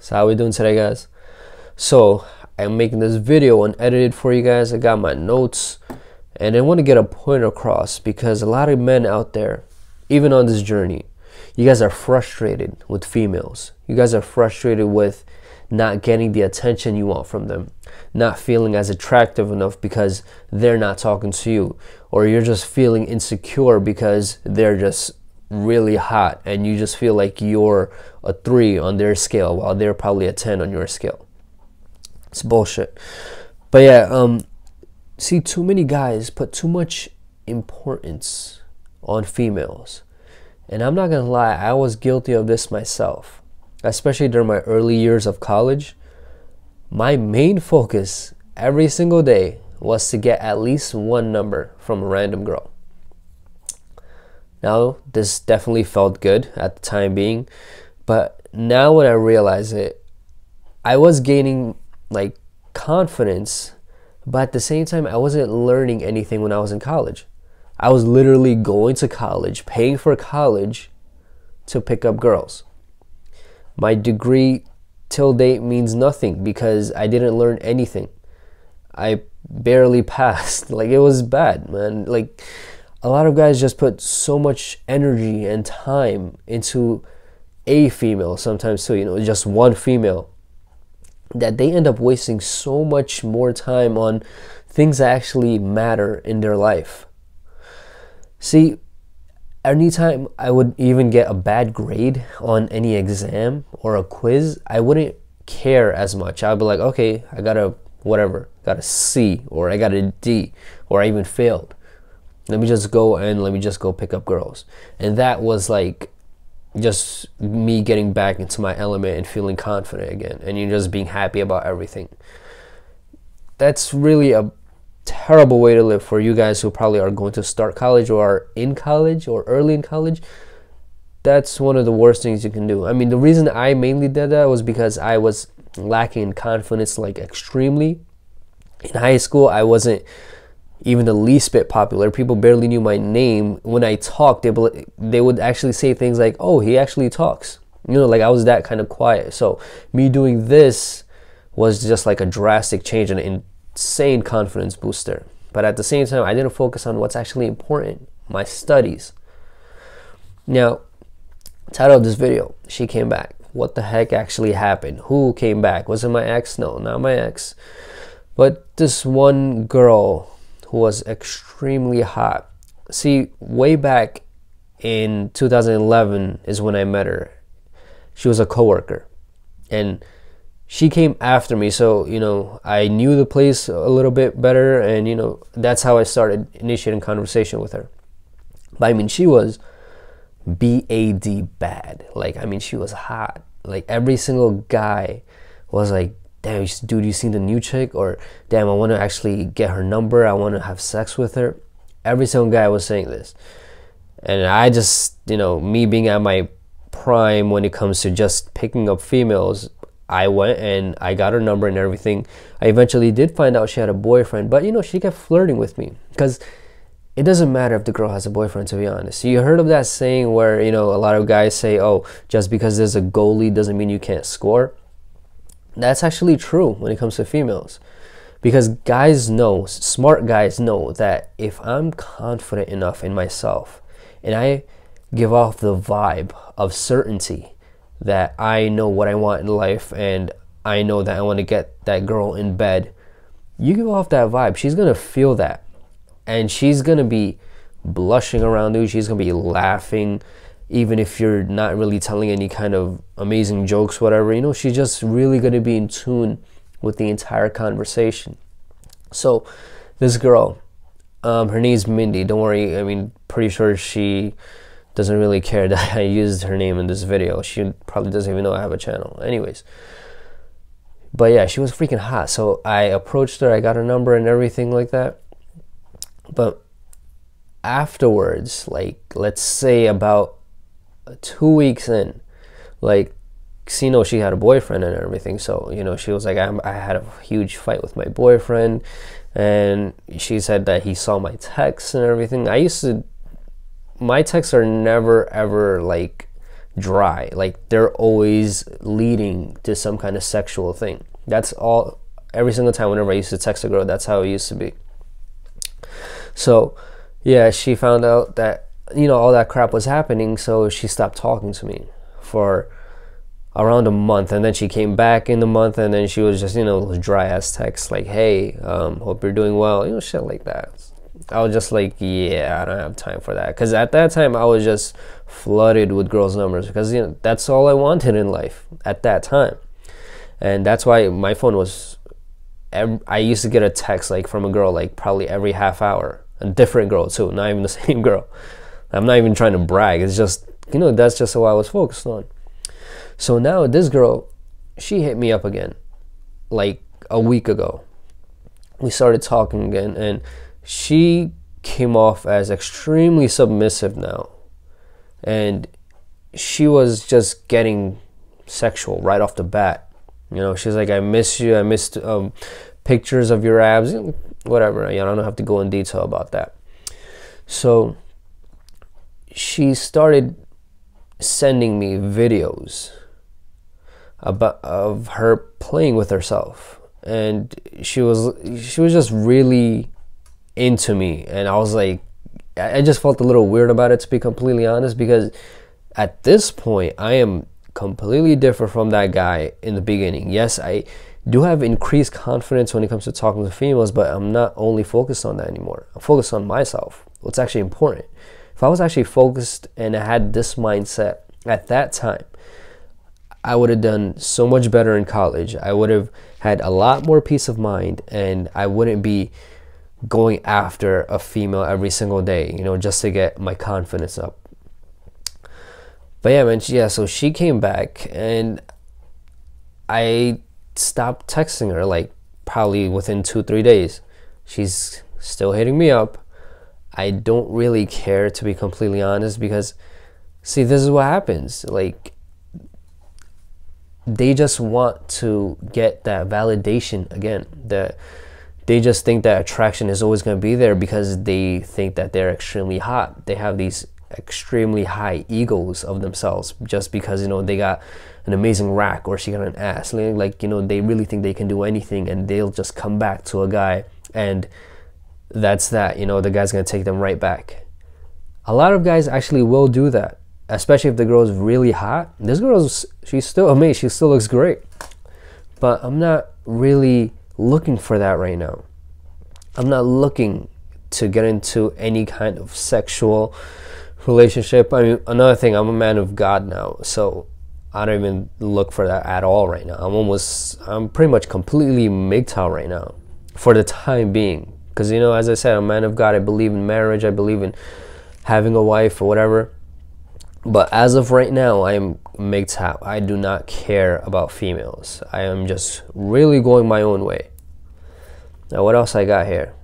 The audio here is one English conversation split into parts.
So how we doing today, guys? So I'm making this video unedited for you guys. I got my notes and I want to get a point across because a lot of men out there, even on this journey, you guys are frustrated with females. You guys are frustrated with not getting the attention you want from them, not feeling as attractive enough because they're not talking to you, or you're just feeling insecure because they're just really hot and you just feel like you're a 3 on their scale while they're probably a 10 on your scale. It's bullshit. But yeah, see, too many guys put too much importance on females, and I'm not gonna lie, I was guilty of this myself, especially during my early years of college. My main focus every single day was to get at least one number from a random girl. Now, this definitely felt good at the time being, but now when I realize it, I was gaining like confidence, but at the same time, I wasn't learning anything when I was in college. I was literally going to college, paying for college to pick up girls. My degree till date means nothing because I didn't learn anything. I barely passed. Like, it was bad, man. Like, a lot of guys just put so much energy and time into a female, sometimes too, you know, just one female, that they end up wasting so much more time on things that actually matter in their life. See, anytime I would even get a bad grade on any exam or a quiz, I wouldn't care as much. I'd be like, okay, I got a whatever, got a C, or I got a D, or I even failed. Let me just go pick up girls. And that was like just me getting back into my element and feeling confident again, and you're just being happy about everything. That's really a terrible way to live for you guys who probably are going to start college or are in college or early in college. That's one of the worst things you can do. I mean, the reason I mainly did that was because I was lacking in confidence, like extremely. In high school, I wasn't even the least bit popular. People barely knew my name. When I talked, they would actually say things like, oh, he actually talks. You know, like I was that kind of quiet. So me doing this was just like a drastic change and an insane confidence booster. But at the same time, I didn't focus on what's actually important, my studies. Now, title of this video, she came back. What the heck actually happened? Who came back? Was it my ex? No, not my ex. But this one girl who was extremely hot. See, way back in 2011 is when I met her. She was a coworker, and she came after me. So, you know, I knew the place a little bit better, and, you know, that's how I started initiating conversation with her. But I mean, she was B-A-D bad. Like, I mean, she was hot. Like, every single guy was like, damn, dude, you seen the new chick? Or, damn, I want to actually get her number. I want to have sex with her. Every single guy was saying this. And I just, you know, me being at my prime when it comes to just picking up females, I went and I got her number and everything. I eventually did find out she had a boyfriend. But, you know, she kept flirting with me. Because it doesn't matter if the girl has a boyfriend, to be honest. You heard of that saying where, you know, a lot of guys say, oh, just because there's a goalie doesn't mean you can't score. That's actually true when it comes to females, because guys know, smart guys know that if I'm confident enough in myself and I give off the vibe of certainty that I know what I want in life and I know that I want to get that girl in bed, you give off that vibe, she's going to feel that, and she's going to be blushing around you. She's going to be laughing. Even if you're not really telling any kind of amazing jokes, whatever, you know, she's just really going to be in tune with the entire conversation. So this girl, her name's Mindy. Don't worry. I mean, pretty sure she doesn't really care that I used her name in this video. She probably doesn't even know I have a channel. Anyways. But yeah, she was freaking hot. So I approached her. I got her number and everything like that. But afterwards, like, let's say about 2 weeks in, like, you know, she had a boyfriend and everything. So, you know, she was like, I had a huge fight with my boyfriend, and she said that he saw my texts and everything. My texts are never ever like dry. Like they're always leading to some kind of sexual thing. That's all. Every single time whenever I used to text a girl, that's how it used to be. So yeah, she found out that, you know, all that crap was happening, so she stopped talking to me for around a month, and then she came back in the month, and then she was just, you know, those dry ass texts like, hey, hope you're doing well, you know, shit like that. I was just like, yeah, I don't have time for that, because at that time I was just flooded with girls' numbers, because, you know, that's all I wanted in life at that time. And that's why my phone was, I used to get a text like from a girl like probably every half hour, a different girl too, not even the same girl. I'm not even trying to brag, it's just, you know, that's just what I was focused on. So now this girl, she hit me up again like a week ago. We started talking again, and she came off as extremely submissive now, and she was just getting sexual right off the bat. You know, she's like, I miss you, I missed pictures of your abs, whatever. I don't have to go in detail about that. So she started sending me videos of her playing with herself, and she was just really into me, and I was like, I just felt a little weird about it, to be completely honest, because at this point I am completely different from that guy in the beginning. Yes, I do have increased confidence when it comes to talking to females, but I'm not only focused on that anymore. I'm focused on myself, what's actually important. If I was actually focused and I had this mindset at that time, I would have done so much better in college. I would have had a lot more peace of mind, and I wouldn't be going after a female every single day, you know, just to get my confidence up. But yeah, man, yeah, so she came back, and I stopped texting her like probably within 2-3 days. She's still hitting me up. I don't really care, to be completely honest, because see, this is what happens. Like, they just want to get that validation again. That they just think that attraction is always going to be there because they think that they're extremely hot. They have these extremely high egos of themselves just because, you know, they got an amazing rack or she got an ass. Like, you know, they really think they can do anything, and they'll just come back to a guy, and that's that. You know, the guy's going to take them right back. A lot of guys actually will do that, especially if the girl is really hot. This girl, she's still amazing, she still looks great, but I'm not really looking for that right now. I'm not looking to get into any kind of sexual relationship. I mean, another thing, I'm a man of God now, so I don't even look for that at all right now. I'm pretty much completely MGTOW right now for the time being, because, you know, as I said, I'm a man of God. I believe in marriage, I believe in having a wife or whatever. But as of right now, I am MGTOW. I do not care about females. I am just really going my own way. Now, what else I got here?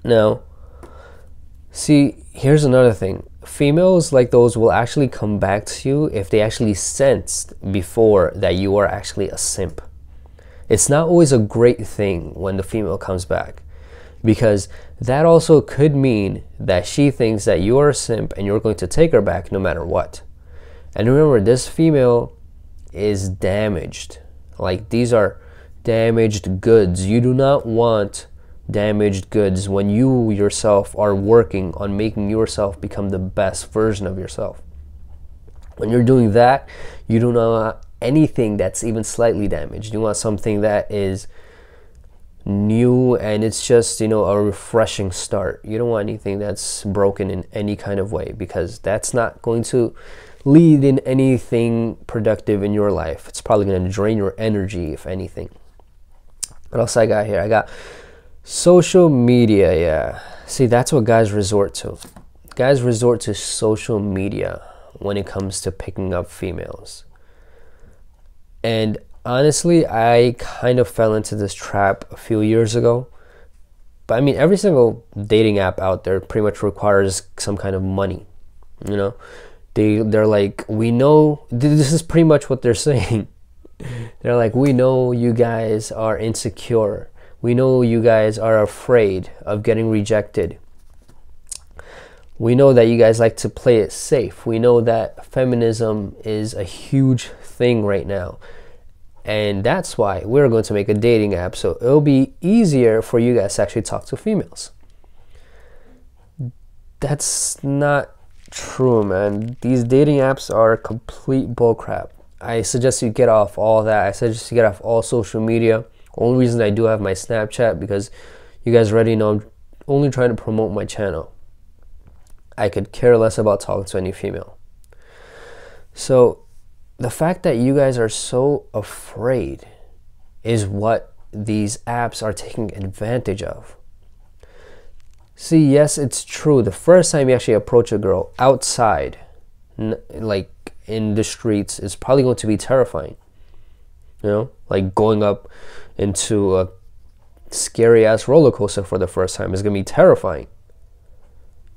Now, see, here's another thing. Females like those will actually come back to you if they actually sensed before that you are actually a simp. It's not always a great thing when the female comes back, because that also could mean that she thinks that you are a simp and you're going to take her back no matter what. And remember, this female is damaged. Like, these are damaged goods. You do not want damaged goods when you yourself are working on making yourself become the best version of yourself. When you're doing that, you do not want anything that's even slightly damaged. You want something that is new, and it's just, you know, a refreshing start. You don't want anything that's broken in any kind of way, because that's not going to lead in anything productive in your life. It's probably going to drain your energy, if anything. What else I got here? I got social media. Yeah, see, that's what guys resort to. Guys resort to social media when it comes to picking up females. And honestly, I kind of fell into this trap a few years ago. But I mean, every single dating app out there pretty much requires some kind of money. You know, they're like, we know, this is pretty much what they're saying. They're like, we know you guys are insecure. We know you guys are afraid of getting rejected. We know that you guys like to play it safe. We know that feminism is a huge thing right now. And that's why we're going to make a dating app, so it'll be easier for you guys to actually talk to females. That's not true, man. These dating apps are complete bullcrap. I suggest you get off all that. I suggest you get off all social media. Only reason I do have my Snapchat, because you guys already know I'm only trying to promote my channel. I could care less about talking to any female. So the fact that you guys are so afraid is what these apps are taking advantage of. See, yes, it's true. The first time you actually approach a girl outside, like in the streets, is probably going to be terrifying. You know, like going up into a scary ass roller coaster for the first time is going to be terrifying.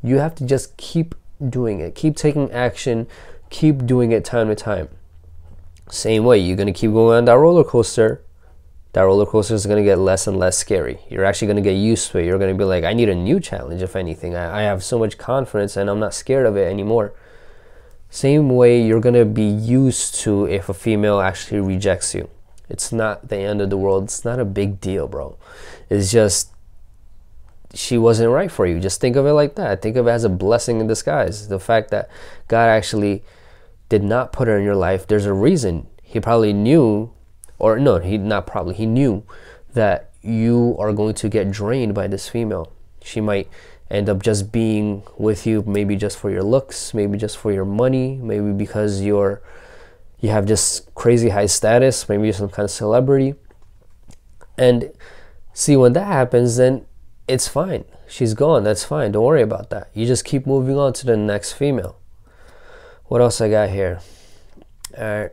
You have to just keep doing it, keep taking action, keep doing it time to time. Same way, you're going to keep going on that roller coaster. That roller coaster is going to get less and less scary. You're actually going to get used to it. You're going to be like, I need a new challenge, if anything. I have so much confidence and I'm not scared of it anymore. Same way you're going to be used to if a female actually rejects you. It's not the end of the world. It's not a big deal, bro. It's just, she wasn't right for you. Just think of it like that. Think of it as a blessing in disguise. The fact that God actually did not put her in your life, there's a reason. He probably knew, or no, he knew that you are going to get drained by this female. She might end up just being with you, maybe just for your looks, maybe just for your money, maybe because you have just crazy high status, maybe you're some kind of celebrity. And see, when that happens, then it's fine. She's gone. That's fine. Don't worry about that. You just keep moving on to the next female. What else I got here? Yeah,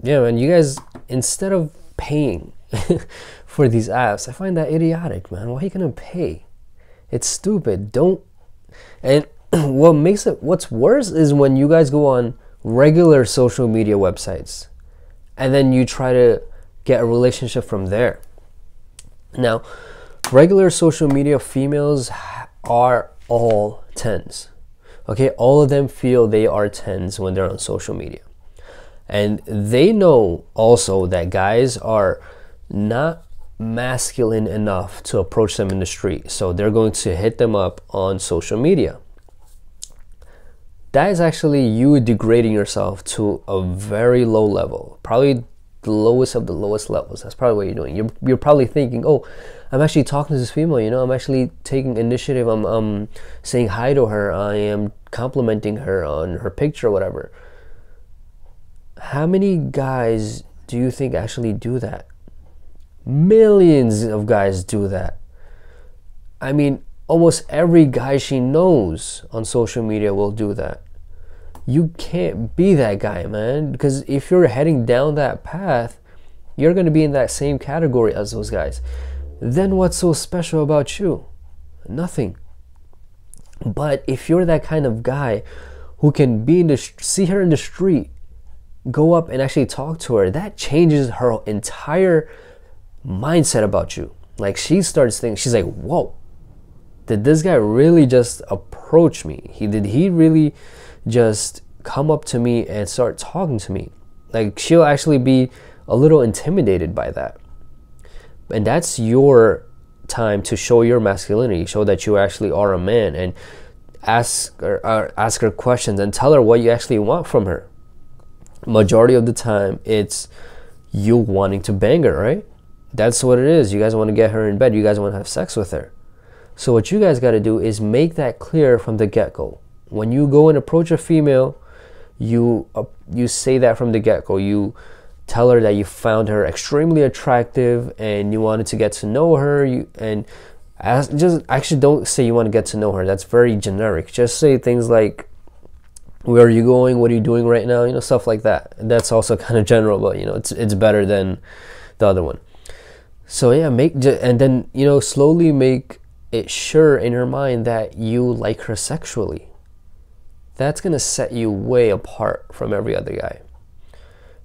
man, you guys, instead of paying for these apps, I find that idiotic, man. Why are you gonna pay? It's stupid. Don't. And what's worse is when you guys go on regular social media websites and then you try to get a relationship from there. Now, regular social media females are all 10s. Okay, all of them feel they are 10s when they're on social media. And they know also that guys are not masculine enough to approach them in the street. So they're going to hit them up on social media. That is actually you degrading yourself to a very low level. Probably the lowest of the lowest levels. That's probably what you're doing. You're probably thinking, oh, I'm actually talking to this female, you know, I'm actually taking initiative. I'm saying hi to her. I am complimenting her on her picture or whatever. How many guys do you think actually do that? Millions of guys do that. I mean, almost every guy she knows on social media will do that. You can't be that guy, man, because if you're heading down that path, you're going to be in that same category as those guys. Then what's so special about you? Nothing. But if you're that kind of guy who can be see her in the street, go up and actually talk to her, that changes her entire mindset about you. Like, she starts thinking, she's like, whoa, did this guy really just approach me? Did he really just come up to me and start talking to me? Like, she'll actually be a little intimidated by that. And that's your time to show your masculinity, show that you actually are a man, and ask her questions and tell her what you actually want from her. Majority of the time, it's you wanting to bang her, right? That's what it is. You guys want to get her in bed. You guys want to have sex with her. So what you guys got to do is make that clear from the get-go. When you go and approach a female, you say that from the get-go. You tell her that you found her extremely attractive and you wanted to get to know her. Just actually don't say you want to get to know her. That's very generic. Just say things like, where are you going? What are you doing right now? You know, stuff like that. That's also kind of general, but you know, it's better than the other one. So yeah, and then, you know, slowly make it sure in her mind that you like her sexually. That's gonna set you way apart from every other guy.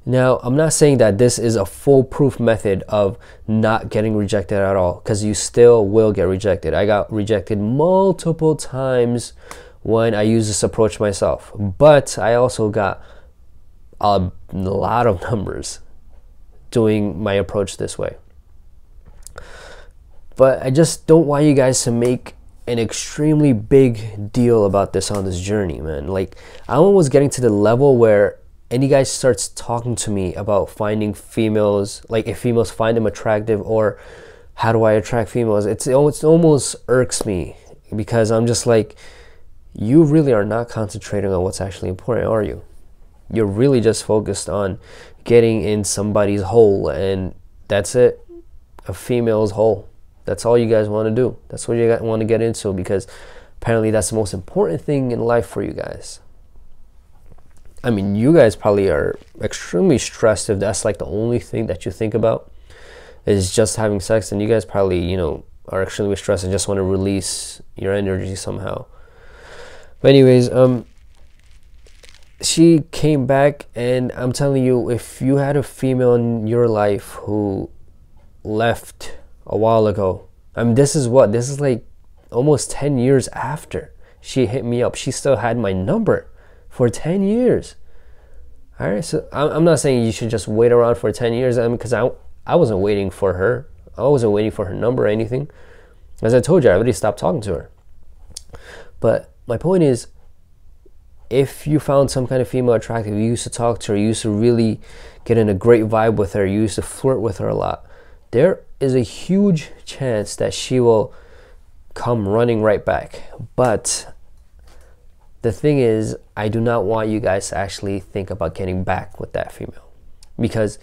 Now, I'm not saying that this is a foolproof method of not getting rejected at all, because you still will get rejected. I got rejected multiple times when I use this approach myself. But I also got a lot of numbers doing my approach this way. But I just don't want you guys to make an extremely big deal about this on this journey, man. Like, I'm almost getting to the level where any guy starts talking to me about finding females, like if females find them attractive or how do I attract females, it almost irks me, because I'm just like, you really are not concentrating on what's actually important, are you? You're really just focused on getting in somebody's hole, and that's it, a female's hole. That's all you guys want to do. That's what you want to get into, because apparently that's the most important thing in life for you guys. I mean, you guys probably are extremely stressed if that's like the only thing that you think about is just having sex, and you guys probably, you know, are extremely stressed and just want to release your energy somehow. But anyways, she came back, and I'm telling you, if you had a female in your life who left a while ago, I mean, this is like almost 10 years after she hit me up, she still had my number for 10 years. All right, so I'm not saying you should just wait around for 10 years, because I wasn't waiting for her. I wasn't waiting for her number or anything. As I told you, I already stopped talking to her. But my point is, if you found some kind of female attractive, you used to talk to her, you used to really get in a great vibe with her, you used to flirt with her a lot, there is a huge chance that she will come running right back. But the thing is, I do not want you guys to actually think about getting back with that female, because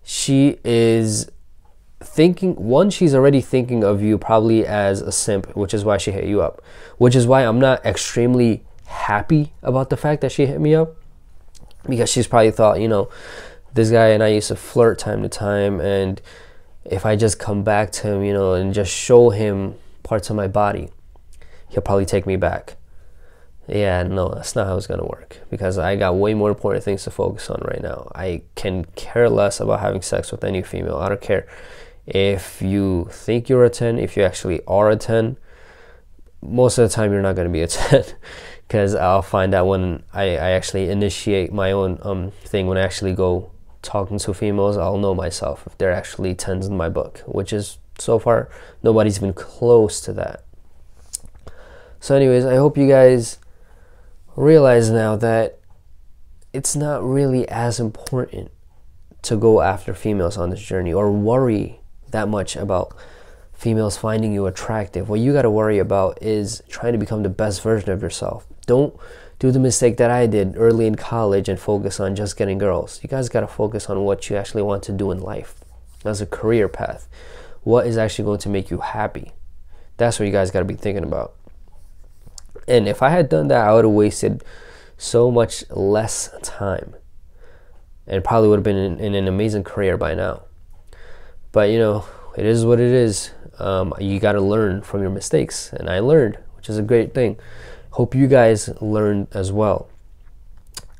she is thinking, one, she's already thinking of you probably as a simp, which is why she hit you up, which is why I'm not extremely happy about the fact that she hit me up, because she's probably thought, you know, this guy and I used to flirt time to time, and if I just come back to him, you know, and just show him parts of my body, he'll probably take me back. Yeah, no, that's not how it's gonna work, because I got way more important things to focus on right now. I can care less about having sex with any female. I don't care if you think you're a 10, if you actually are a 10. Most of the time you're not gonna be a 10, because I'll find out when I actually initiate my own thing, when I actually go talking to females, I'll know myself if they're actually 10s in my book, which is, so far, nobody's even close to that. So anyways, I hope you guys realize now that it's not really as important to go after females on this journey, or worry that much about females finding you attractive. What you got to worry about is trying to become the best version of yourself. Don't do the mistake that I did early in college and focus on just getting girls. You guys got to focus on what you actually want to do in life as a career path. What is actually going to make you happy? That's what you guys got to be thinking about. And if I had done that, I would have wasted so much less time, and probably would have been in an amazing career by now. But you know, it is what it is. You got to learn from your mistakes, and I learned, which is a great thing. Hope you guys learned as well.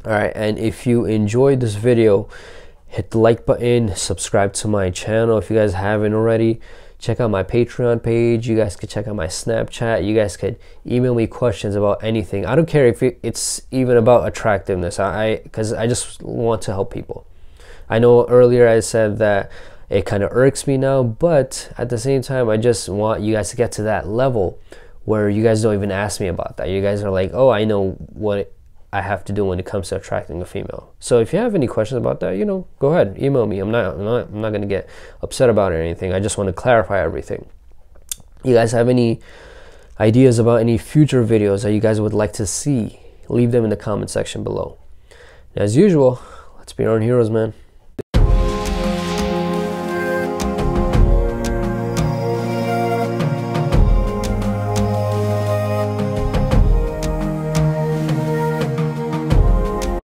All right, and if you enjoyed this video, hit the like button, subscribe to my channel if you guys haven't already. Check out my Patreon page. You guys could check out my Snapchat. You guys could email me questions about anything. I don't care if it's even about attractiveness, because I just want to help people. I know earlier I said that it kind of irks me now, but at the same time, I just want you guys to get to that level where you guys don't even ask me about that. You guys are like, oh, I know what I have to do when it comes to attracting a female. So if you have any questions about that, you know, go ahead, email me. I'm not going to get upset about it or anything. I just want to clarify everything. You guys have any ideas about any future videos that you guys would like to see? Leave them in the comment section below. And as usual, let's be our own heroes, man.